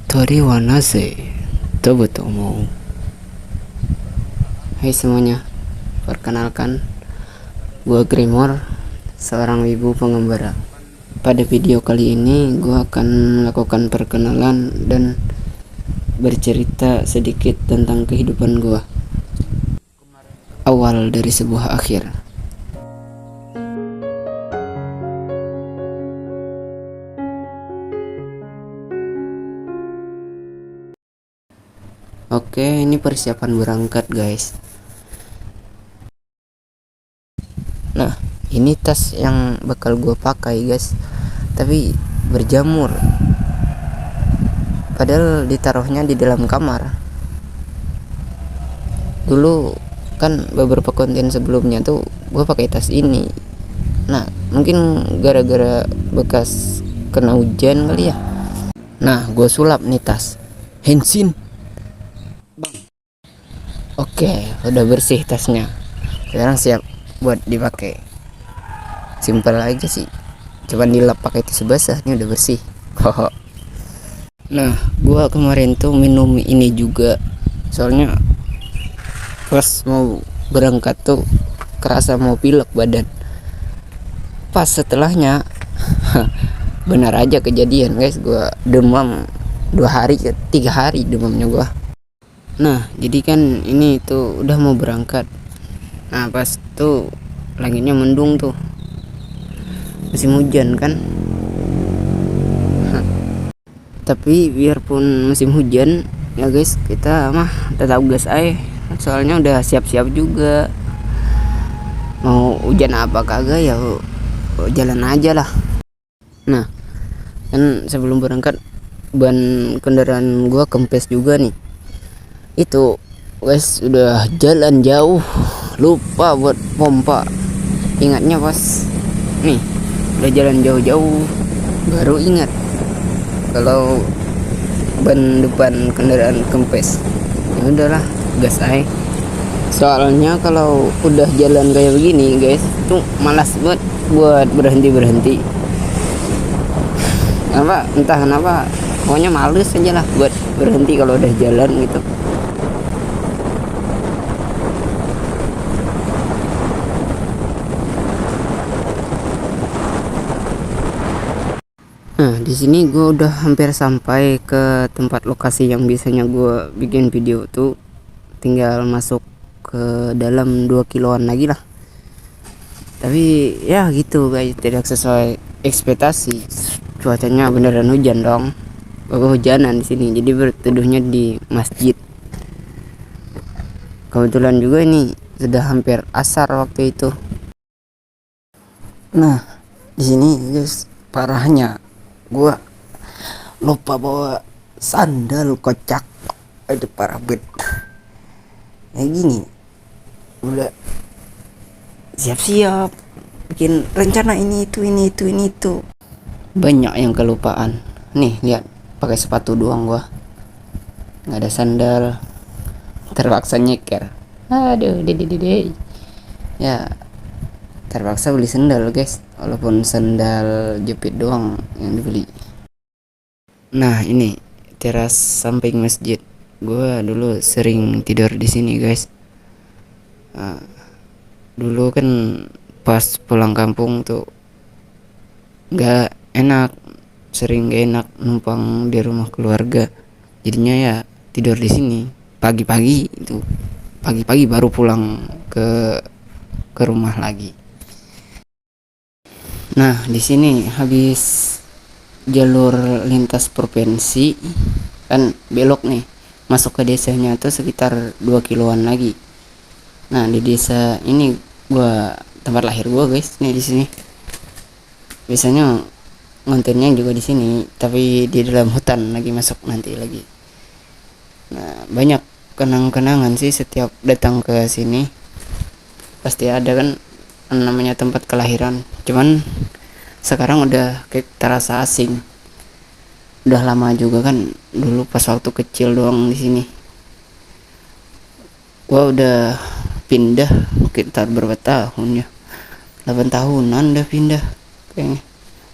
Tori wa naze tobutomo. Hai semuanya, perkenalkan, gua Grimor, seorang wibu pengembara. Pada video kali ini gua akan melakukan perkenalan dan bercerita sedikit tentang kehidupan gua, awal dari sebuah akhir. Oke, ini persiapan berangkat guys. Nah, ini tas yang bakal gue pakai guys, tapi berjamur, padahal ditaruhnya di dalam kamar. Dulu kan beberapa konten sebelumnya tuh gue pakai tas ini. Nah, mungkin gara-gara bekas kena hujan kali ya. Nah, gue sulap nih tas Hensin. Oke, udah bersih tasnya. Sekarang siap buat dipakai. Simpel aja sih, cuman dilap pakai tisu basah, ini udah bersih. Nah, gua kemarin tuh minum ini juga, soalnya pas mau berangkat tuh kerasa mau pilek badan. Pas setelahnya benar aja kejadian guys, gua demam 2 hari 3 hari demamnya gua. Nah, jadi kan ini tuh udah mau berangkat. Nah, pas tuh langitnya mendung tuh, musim hujan kan. Tapi biarpun musim hujan ya guys, kita mah tetap gas aja, soalnya udah siap-siap juga. Mau hujan apa kagak ya jalan aja lah. Nah, kan sebelum berangkat ban kendaraan gua kempes juga nih. Itu guys, udah jalan jauh lupa buat pompa. Ingatnya pas nih udah jalan jauh-jauh baru ingat kalau ban depan kendaraan kempes. Ya udahlah, gas aja. Soalnya kalau udah jalan kayak begini guys, tuh malas buat berhenti apa, entah kenapa, pokoknya males aja lah buat berhenti kalau udah jalan gitu. Nah, di sini gue udah hampir sampai ke tempat lokasi yang biasanya gue bikin video tuh. Tinggal masuk ke dalam 2 kiloan lagi lah. Tapi ya gitu guys, tidak sesuai ekspektasi. Cuacanya beneran hujan dong. Hujanan di sini, jadi berteduhnya di masjid. Kebetulan juga ini sudah hampir asar waktu itu. Nah, di sini guys, parahnya gua lupa bawa sandal, kocak. Aduh, parah bet. Kayak gini udah siap-siap bikin rencana ini itu banyak yang kelupaan. Nih lihat, pakai sepatu doang gua, nggak ada sandal, terpaksa nyeker. Aduh dede ya, terpaksa beli sandal guys, walaupun sandal jepit doang yang dibeli. Nah, ini teras samping masjid. Gua dulu sering tidur di sini guys. Dulu kan pas pulang kampung tuh nggak enak, sering gak enak numpang di rumah keluarga. Jadinya ya tidur di sini. Pagi-pagi baru pulang ke rumah lagi. Nah, di sini habis jalur lintas provinsi kan, belok nih masuk ke desanya tuh sekitar 2 kiloan lagi. Nah, di desa ini tempat lahir gua guys, nih di sini. Biasanya ngontennya juga di sini, tapi di dalam hutan lagi masuk nanti lagi. Nah, banyak kenang-kenangan sih setiap datang ke sini. Pasti ada kan namanya tempat kelahiran. Cuman sekarang udah kayak terasa asing. Udah lama juga kan, dulu pas waktu kecil doang di sini. Gua udah pindah sekitar berapa tahun ya, 8 tahunan udah pindah kayaknya.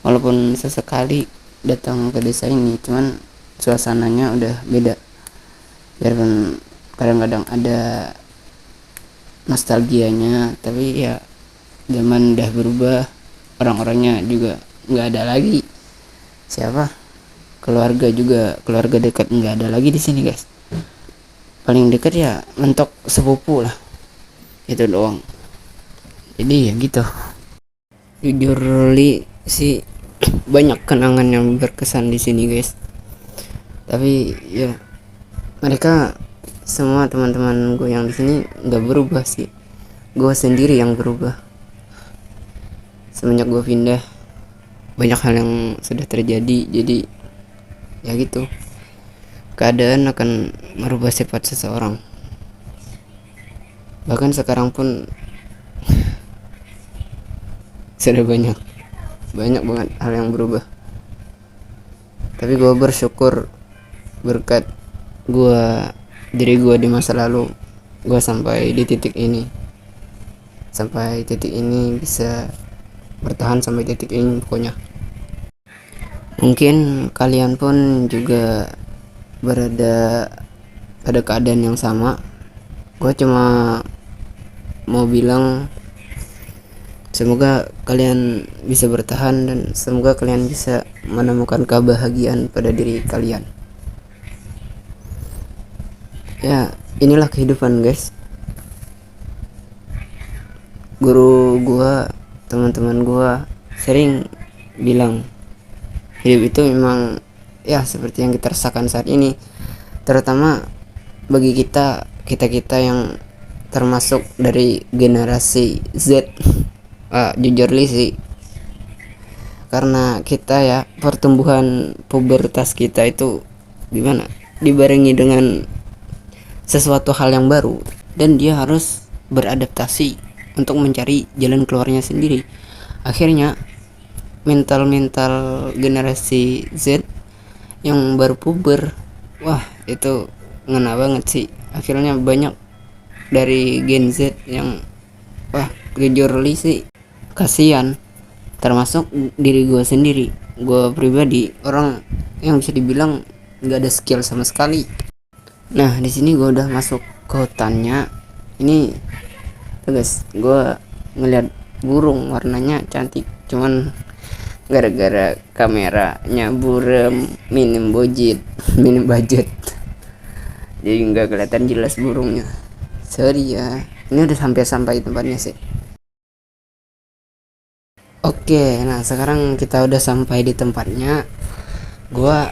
Walaupun sesekali datang ke desa ini, cuman suasananya udah beda. Biarpun kadang-kadang ada nostalgianya, tapi ya zaman udah berubah, orang-orangnya juga nggak ada lagi. Siapa, keluarga juga, keluarga dekat nggak ada lagi di sini guys. Paling dekat ya mentok sepupu lah, itu doang. Jadi ya gitu. Jujur li sih banyak kenangan yang berkesan di sini guys. Tapi ya mereka semua teman-teman gue yang di sini nggak berubah sih. Gue sendiri yang berubah. Semenjak gue pindah, banyak hal yang sudah terjadi. Jadi ya gitu. Keadaan akan merubah sifat seseorang. Bahkan sekarang pun sudah banyak banget hal yang berubah. Tapi gue bersyukur berkat diri gue di masa lalu, gue sampai di titik ini, bisa bertahan sampai titik ini. Pokoknya mungkin kalian pun juga berada pada keadaan yang sama. Gue cuma mau bilang semoga kalian bisa bertahan dan semoga kalian bisa menemukan kebahagiaan pada diri kalian. Ya, inilah kehidupan guys. Guru gua, teman-teman gua sering bilang hidup itu memang ya seperti yang kita rasakan saat ini, terutama bagi kita yang termasuk dari generasi Z. Jujur li sih, karena kita ya pertumbuhan pubertas kita itu gimana, dibarengi dengan sesuatu hal yang baru dan dia harus beradaptasi untuk mencari jalan keluarnya sendiri. Akhirnya mental generasi Z yang baru puber, wah itu ngena banget sih. Akhirnya banyak dari Gen Z yang wah jujur li sih kasihan, termasuk diri gue sendiri. Gue pribadi orang yang bisa dibilang nggak ada skill sama sekali. Nah di sini gue udah masuk ke hutannya. Ini tuh guys, gue ngeliat burung warnanya cantik, cuman gara-gara kameranya buram, minim budget jadi nggak kelihatan jelas burungnya. Sorry ya, ini udah sampai tempatnya sih. Oke, nah sekarang kita udah sampai di tempatnya. Gua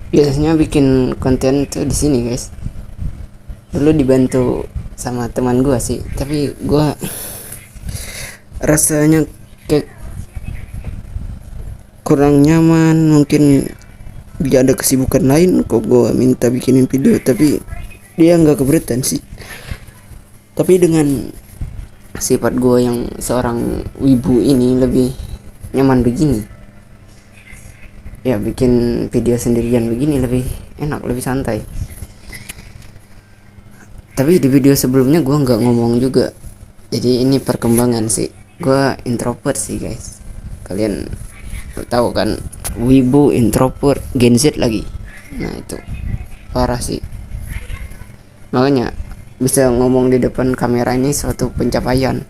biasanya bikin konten tuh di sini guys. Dulu dibantu sama teman gua sih, tapi gua rasanya kayak kurang nyaman. Mungkin dia ada kesibukan lain kok gua minta bikinin video, tapi dia nggak keberatan sih. Tapi dengan sifat gue yang seorang wibu ini lebih nyaman begini ya, bikin video sendirian begini lebih enak, lebih santai. Tapi di video sebelumnya gue nggak ngomong juga, jadi ini perkembangan sih. Gue introvert sih guys, kalian tahu kan, wibu, introvert, Gen Z lagi. Nah itu parah sih, makanya bisa ngomong di depan kamera ini suatu pencapaian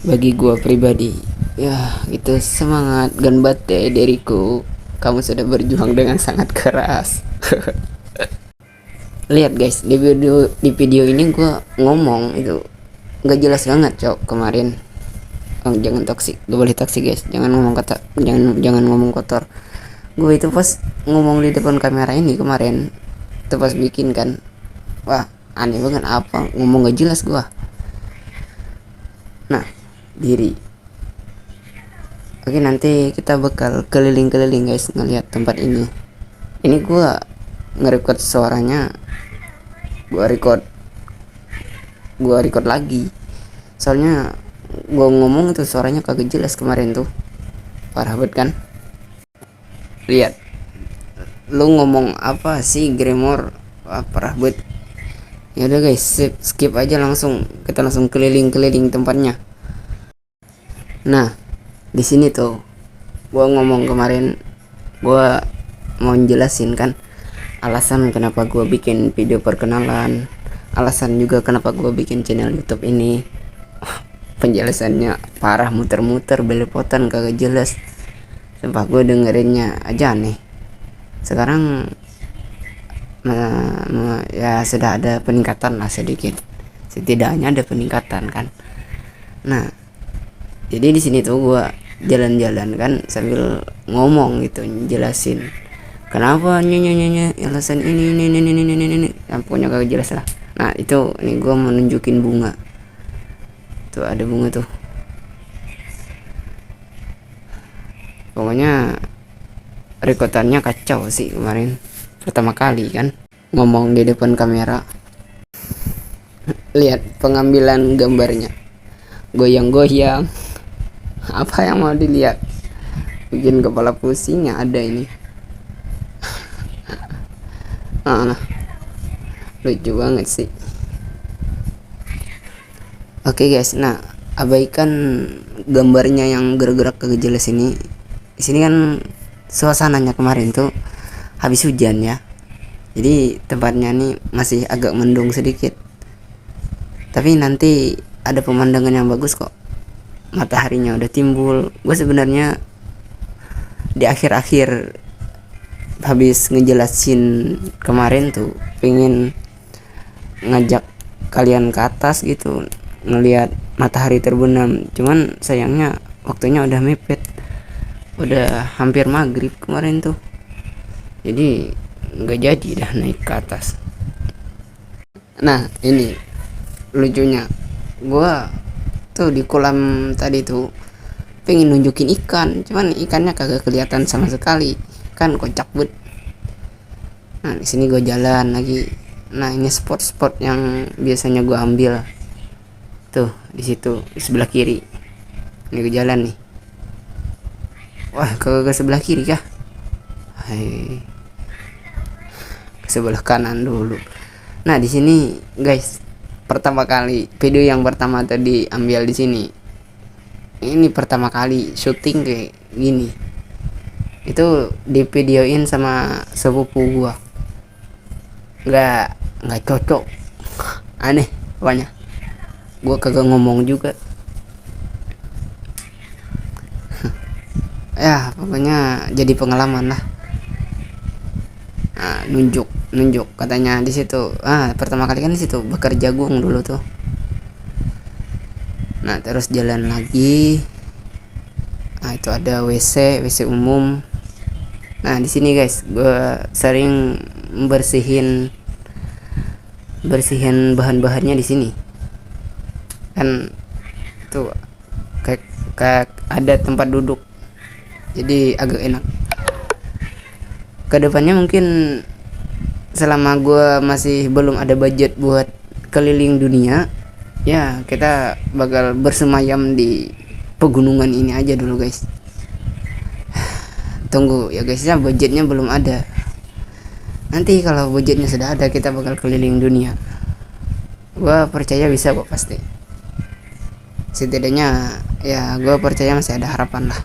bagi gua pribadi. Ya gitu, semangat ganbate diriku, kamu sudah berjuang dengan sangat keras. Lihat guys, di video ini gua ngomong itu nggak jelas banget cok kemarin. Jangan toksik, gak boleh toksik guys, jangan ngomong jangan ngomong kotor. Gue itu pas ngomong di depan kamera ini kemarin itu pas bikin kan, wah aneh banget, apa ngomong gak jelas gua. Nah diri, oke nanti kita bakal keliling guys ngeliat tempat ini. Ini gua nge-record suaranya, gua record lagi, soalnya gua ngomong itu suaranya kagak jelas kemarin tuh, parah banget kan. Lihat lu ngomong apa sih Gremor, wah parah banget. Ya udah guys, skip aja, kita langsung keliling tempatnya. Nah di sini tuh gua ngomong kemarin, gua mau jelasin kan alasan kenapa gue bikin video perkenalan, alasan juga kenapa gue bikin channel YouTube ini. Penjelasannya parah, muter-muter, belepotan, kagak jelas. Sumpah gue dengerinnya aja nih. Sekarang ya sudah ada peningkatan lah sedikit, setidaknya ada peningkatan kan. Nah jadi di sini tuh gue jalan-jalan kan sambil ngomong gitu, jelasin kenapa nyanyi alasan ini pokoknya kagak jelas lah. Nah itu nih gue menunjukin bunga tuh, ada bunga tuh. Pokoknya rekotannya kacau sih kemarin, pertama kali kan ngomong di depan kamera. Lihat pengambilan gambarnya, goyang-goyang. Apa yang mau dilihat? Bikin kepala pusing ya ada ini. Lucu banget sih. Oke guys, nah abaikan gambarnya yang gerak-gerak kagak jelas ini. Di sini kan suasananya kemarin tuh habis hujan ya. Jadi tempatnya nih masih agak mendung sedikit. Tapi nanti ada pemandangan yang bagus kok. Mataharinya udah timbul. Gue sebenarnya di akhir-akhir habis ngejelasin kemarin tuh pengen ngajak kalian ke atas gitu, ngelihat matahari terbenam. Cuman sayangnya waktunya udah mepet, udah hampir maghrib kemarin tuh, jadi nggak jadi dah naik ke atas. Nah ini lucunya, gua tuh di kolam tadi tuh pengen nunjukin ikan, cuman ikannya kagak kelihatan sama sekali kan, kocak banget. Nah di sini gue jalan lagi. Nah ini spot-spot yang biasanya gue ambil tuh, di situ di sebelah kiri. Ini gue jalan nih. Wah ke sebelah kiri kah? Hai, ke sebelah kanan dulu. Nah di sini guys, pertama kali video yang pertama tadi ambil di sini. Ini pertama kali syuting kayak gini. Itu di videoin sama sepupu gua. Nggak cocok, aneh pokoknya. Gua kagak ngomong juga. Ya pokoknya jadi pengalaman lah. Nah, nunjuk katanya di situ. Pertama kali kan di situ bakar jagung dulu tuh. Nah terus jalan lagi. Nah itu ada WC umum. Nah di sini guys, gue sering bersihin bahan-bahannya di sini. Kan tuh kayak ada tempat duduk, jadi agak enak. Kedepannya mungkin selama gue masih belum ada budget buat keliling dunia, ya kita bakal bersemayam di pegunungan ini aja dulu guys. Tunggu ya guys ya, budgetnya belum ada. Nanti kalau budgetnya sudah ada, kita bakal keliling dunia. Gua percaya bisa kok, pasti. Setidaknya ya gue percaya masih ada harapan lah.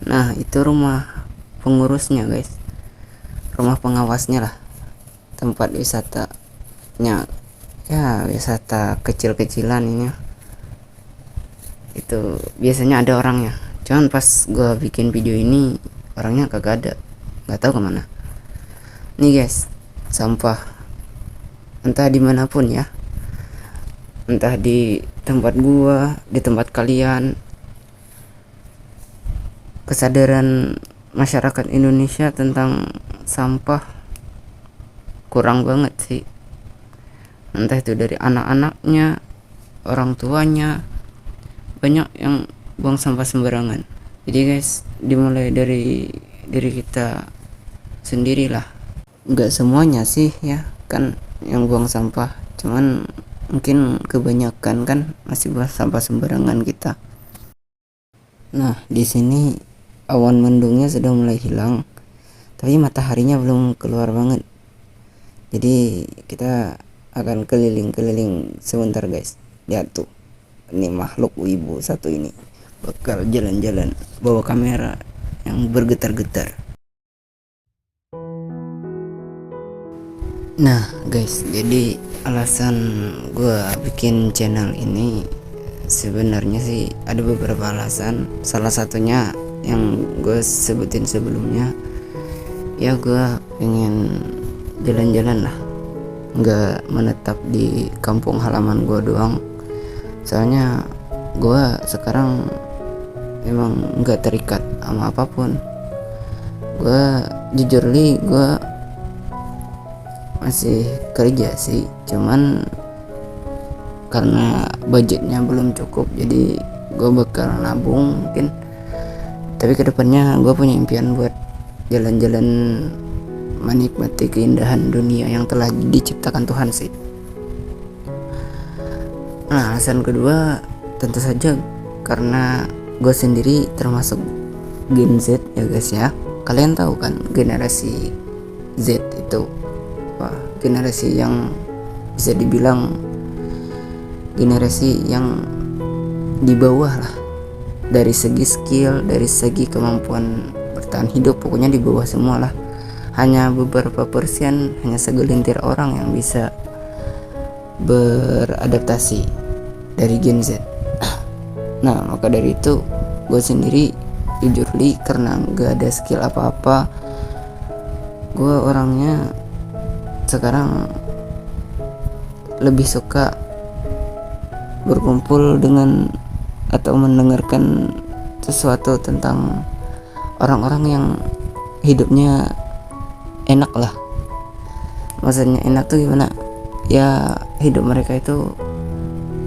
Nah itu rumah pengurusnya guys, rumah pengawasnya lah, tempat wisatanya. Ya wisata kecil-kecilan ini. Itu biasanya ada orangnya. Cuman pas gue bikin video ini orangnya kagak ada, nggak tahu kemana. Nih guys, sampah entah dimanapun ya, entah di tempat gua, di tempat kalian. Kesadaran masyarakat Indonesia tentang sampah kurang banget sih. Entah itu dari anak-anaknya, orang tuanya, banyak yang buang sampah sembarangan. Jadi guys, dimulai dari diri kita sendirilah. Nggak semuanya sih ya kan yang buang sampah, cuman mungkin kebanyakan kan masih buang sampah sembarangan kita. Nah di sini awan mendungnya sudah mulai hilang, tapi mataharinya belum keluar banget. Jadi kita akan keliling-keliling sebentar guys. Lihat tuh, ini makhluk wibu satu ini bakal jalan-jalan bawa kamera yang bergetar-getar. Nah guys, jadi alasan gue bikin channel ini sebenarnya sih ada beberapa alasan. Salah satunya yang gue sebutin sebelumnya, ya gue pengen jalan-jalan lah, nggak menetap di kampung halaman gue doang. Soalnya gue sekarang emang nggak terikat sama apapun. Gue jujur li, gue masih kerja sih, cuman karena budgetnya belum cukup jadi gue bakal nabung mungkin. Tapi kedepannya gue punya impian buat jalan-jalan menikmati keindahan dunia yang telah diciptakan Tuhan sih. Nah alasan kedua tentu saja karena gue sendiri termasuk Gen Z ya guys ya. Kalian tahu kan generasi Z itu generasi yang bisa dibilang generasi yang di bawah lah dari segi skill, dari segi kemampuan bertahan hidup, pokoknya di bawah semua lah. Hanya beberapa persen, hanya segelintir orang yang bisa beradaptasi dari Gen Z. Nah maka dari itu gue sendiri jujur li, karena gak ada skill apa-apa, gue orangnya sekarang lebih suka berkumpul dengan atau mendengarkan sesuatu tentang orang-orang yang hidupnya enak lah. Maksudnya enak tuh gimana ya, hidup mereka itu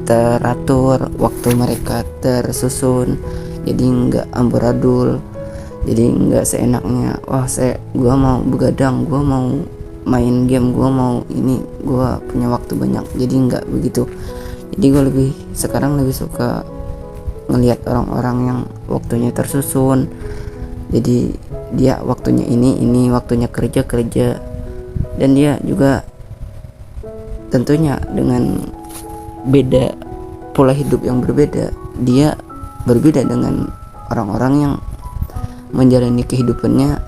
teratur, waktu mereka tersusun, jadi nggak amburadul, jadi nggak seenaknya. Wah gua mau begadang, gua mau main game, gue mau ini, gue punya waktu banyak. Jadi nggak begitu. Jadi gue sekarang lebih suka ngelihat orang-orang yang waktunya tersusun. Jadi dia waktunya ini waktunya kerja, dan dia juga tentunya dengan beda pola hidup yang berbeda, dia berbeda dengan orang-orang yang menjalani kehidupannya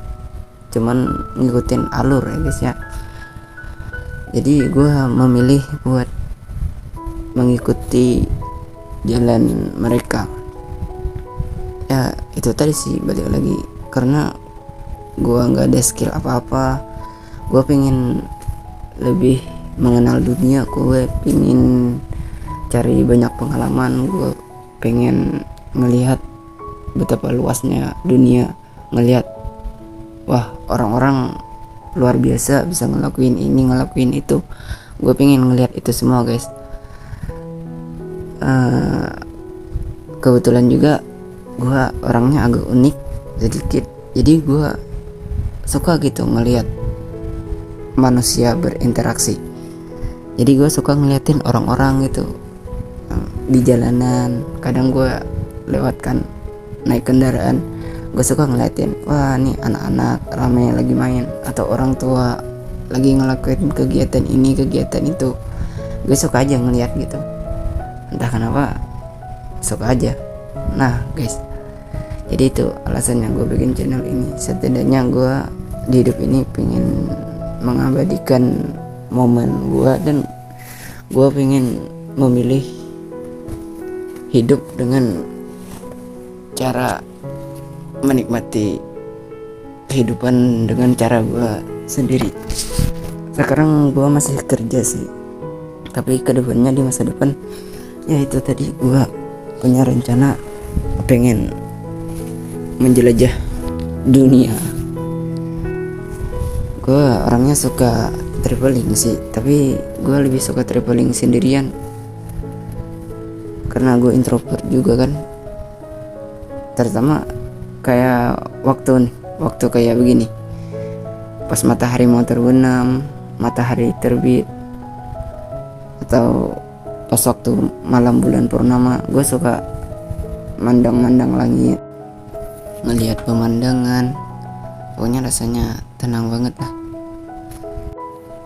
cuman ngikutin alur ya guys ya. Jadi gue memilih buat mengikuti jalan mereka. Ya itu tadi sih, balik lagi karena gue nggak ada skill apa-apa. Gue pengen lebih mengenal dunia, gue pengen cari banyak pengalaman, gue pengen ngelihat betapa luasnya dunia, ngelihat wah orang-orang luar biasa bisa ngelakuin ini, ngelakuin itu. Gue pengen ngelihat itu semua guys. Kebetulan juga gue orangnya agak unik sedikit, jadi gue suka gitu ngelihat manusia berinteraksi. Jadi gue suka ngeliatin orang-orang gitu di jalanan. Kadang gue lewatkan naik kendaraan, gue suka ngeliatin, wah nih anak-anak rame lagi main, atau orang tua lagi ngelakuin kegiatan ini kegiatan itu. Gue suka aja ngeliat gitu, entah kenapa suka aja. Nah guys, jadi itu alasannya gue bikin channel ini. Setidaknya gue di hidup ini pengen mengabadikan momen gue, dan gue pengen memilih hidup dengan cara menikmati kehidupan dengan cara gue sendiri. Sekarang gue masih kerja sih, tapi kedepannya di masa depan ya itu tadi, gue punya rencana pengen menjelajah dunia. Gue orangnya suka traveling sih, tapi gue lebih suka traveling sendirian karena gue introvert juga kan. Terutama kayak waktu kayak begini, pas matahari mau terbenam, matahari terbit, atau pas waktu malam bulan purnama, gue suka mandang-mandang langit, ngelihat pemandangan. Pokoknya rasanya tenang banget lah.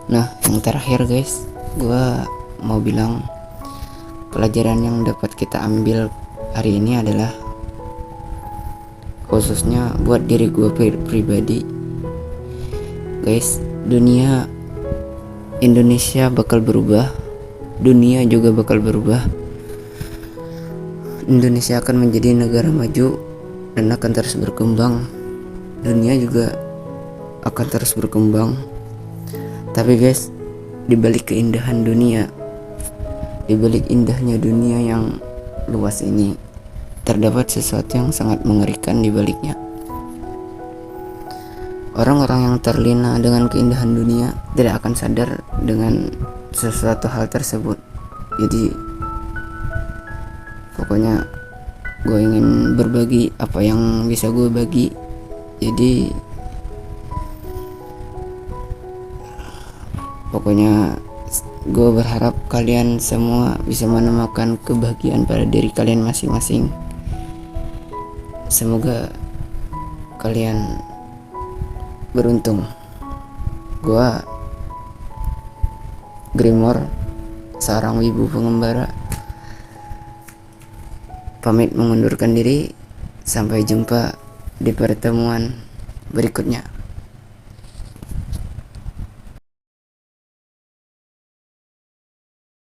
Nah yang terakhir guys, gue mau bilang pelajaran yang dapat kita ambil hari ini adalah, khususnya buat diri gue pribadi guys, dunia Indonesia bakal berubah, dunia juga bakal berubah. Indonesia akan menjadi negara maju dan akan terus berkembang. Dunia juga akan terus berkembang. Tapi guys, di balik keindahan dunia, di balik indahnya dunia yang luas ini, terdapat sesuatu yang sangat mengerikan di baliknya. Orang-orang yang terlena dengan keindahan dunia tidak akan sadar dengan sesuatu hal tersebut. Jadi pokoknya gue ingin berbagi apa yang bisa gue bagi. Jadi pokoknya gue berharap kalian semua bisa menemukan kebahagiaan pada diri kalian masing-masing. Semoga kalian beruntung. Gue Grimor, seorang wibu pengembara, pamit mengundurkan diri. Sampai jumpa di pertemuan berikutnya.